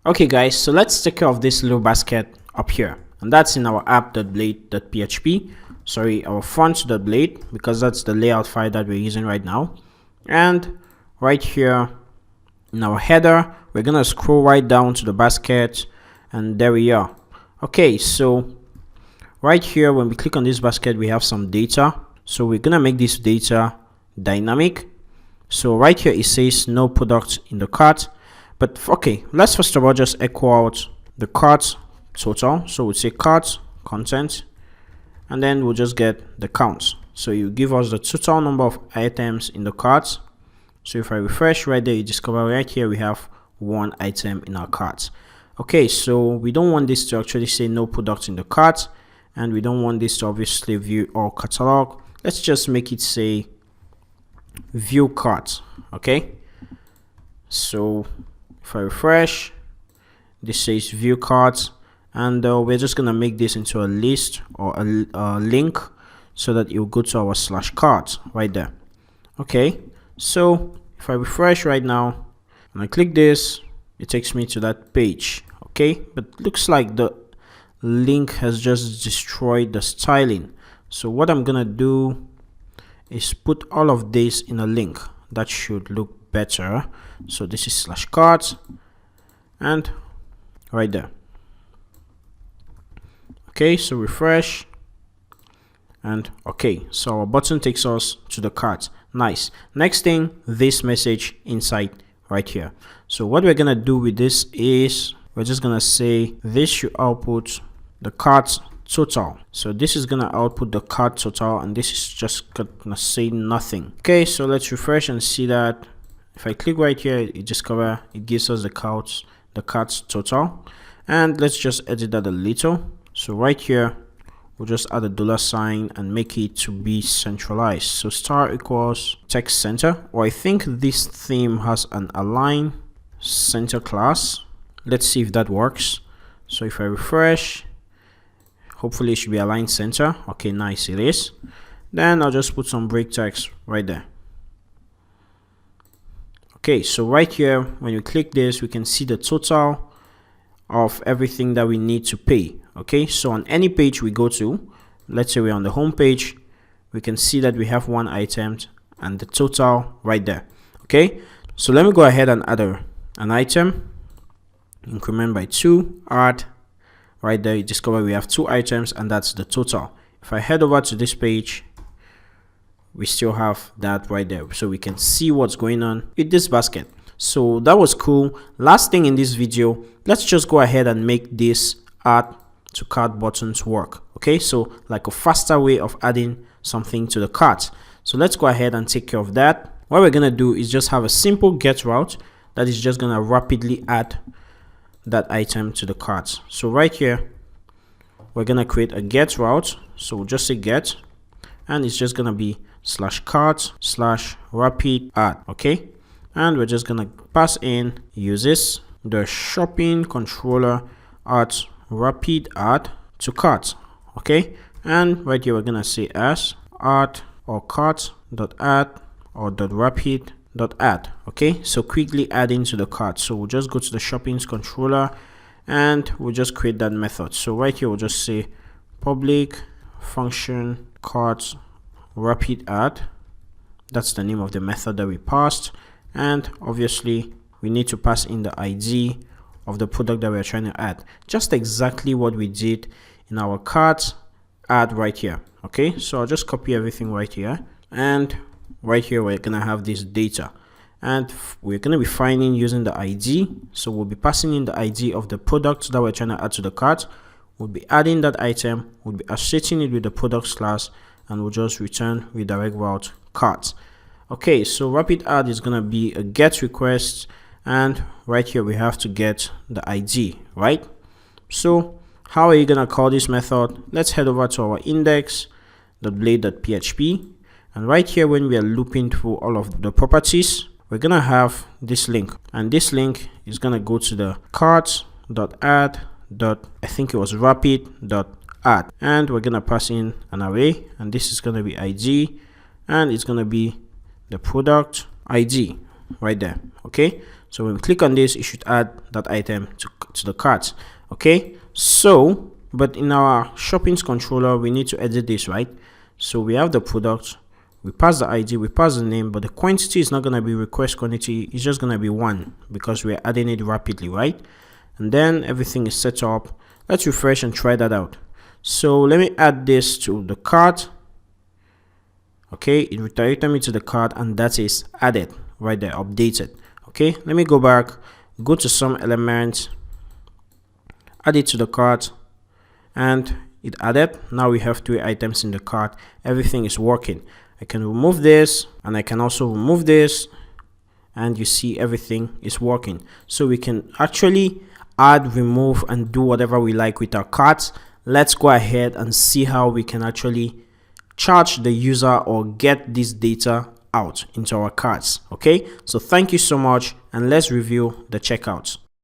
Okay guys, so let's take care of this little basket up here, and that's in our app.blade.php. Sorry, our front.blade, because that's the layout file that we're using right now. And right here in our header, we're gonna scroll right down to the basket, and there we are. Okay, so right here when we click on this basket, we have some data. So we're gonna make this data dynamic. So right here it says no product in the cart. But okay, let's first of all just echo out the cart total. So we'll say cart content, and then we'll just get the count. So you give us the total number of items in the cart. So if I refresh right there, you discover right here we have one item in our cart. Okay, so we don't want this to actually say no product in the cart, and we don't want this to obviously view all catalog. Let's just make it say view cart. Okay, so if I refresh, this says view cards, and we're just gonna make this into a list or a link so that you'll go to our /cart right there. Okay, so if I refresh right now and I click this, it takes me to that page. Okay, but looks like the link has just destroyed the styling. So what I'm gonna do is put all of this in a link. That should look better. So this is /cart, and right there. Okay, so refresh, and okay, so our button takes us to the cart. Nice. Next thing, this message inside right here. So what we're gonna do with this is we're just gonna say this should output the cart total. So this is gonna output the cart total, and this is just gonna say nothing. Okay, so let's refresh and see that if I click right here, you discover it gives us the cart total. And let's just edit that a little. So right here, we'll just add a $sign and make it to be centralized. So star equals text center, or I think this theme has an align center class. Let's see if that works. So if I refresh, hopefully it should be aligned center. Okay, nice, it is. Then I'll just put some break text right there. Okay, so right here, when you click this, we can see the total of everything that we need to pay. Okay, so on any page we go to, let's say we're on the home page, we can see that we have one item and the total right there. Okay, so let me go ahead and add an item, increment by 2, add. Right there, you discover we have 2 items, and that's the total. If I head over to this page, we still have that right there, so we can see what's going on with this basket. So that was cool. Last thing in this video, let's just go ahead and make this add to cart buttons work. Okay, so like a faster way of adding something to the cart. So let's go ahead and take care of that. What we're gonna do is just have a simple get route that is just gonna rapidly add that item to the cart. So right here, we're gonna create a get route. So we'll just say get, and it's just gonna be /cart/rapid add. Okay, and we're just gonna pass in uses the shopping controller at rapid add to cart. Okay, and right here we're gonna say as add or cart.add or .rapid.add. Okay, so quickly adding to the cart. So we'll just go to the shopping's controller and we'll just create that method. So right here we'll just say public function cart rapid add. That's the name of the method that we passed, and obviously we need to pass in the ID of the product that we're trying to add, just exactly what we did in our cart add right here. Okay, so I'll just copy everything right here, and right here we're gonna have this data, and we're gonna be finding using the ID. So we'll be passing in the ID of the product that we're trying to add to the cart. We'll be adding that item, we'll be associating it with the products class, and we'll just return redirect route cart. Okay, so rapid add is gonna be a get request, and right here we have to get the ID, right? So how are you gonna call this method? Let's head over to our index.blade.php, and right here when we are looping through all of the properties, we're gonna have this link, and this link is gonna go to the cart.add. I think it was rapid.add, and we're gonna pass in an array, and this is gonna be ID, and it's gonna be the product ID right there. Okay, So when we click on this, it should add that item to the cart. Okay, so but in our shopping's controller, we need to edit this, right? So we have the product, we pass the ID, we pass the name, but the quantity is not going to be request quantity, it's just going to be 1 because we're adding it rapidly, right? And then everything is set up. Let's refresh and try that out. So let me add this to the cart. Okay, it redirected me to the cart, and that is added right there, updated. Okay, let me go back, go to some elements, add it to the cart, and it added. Now we have 3 items in the cart. Everything is working. I can remove this, and I can also remove this, and you see everything is working. So we can actually add, remove, and do whatever we like with our carts. Let's go ahead and see how we can actually charge the user or get this data out into our carts. Okay, so thank you so much, and let's review the checkouts.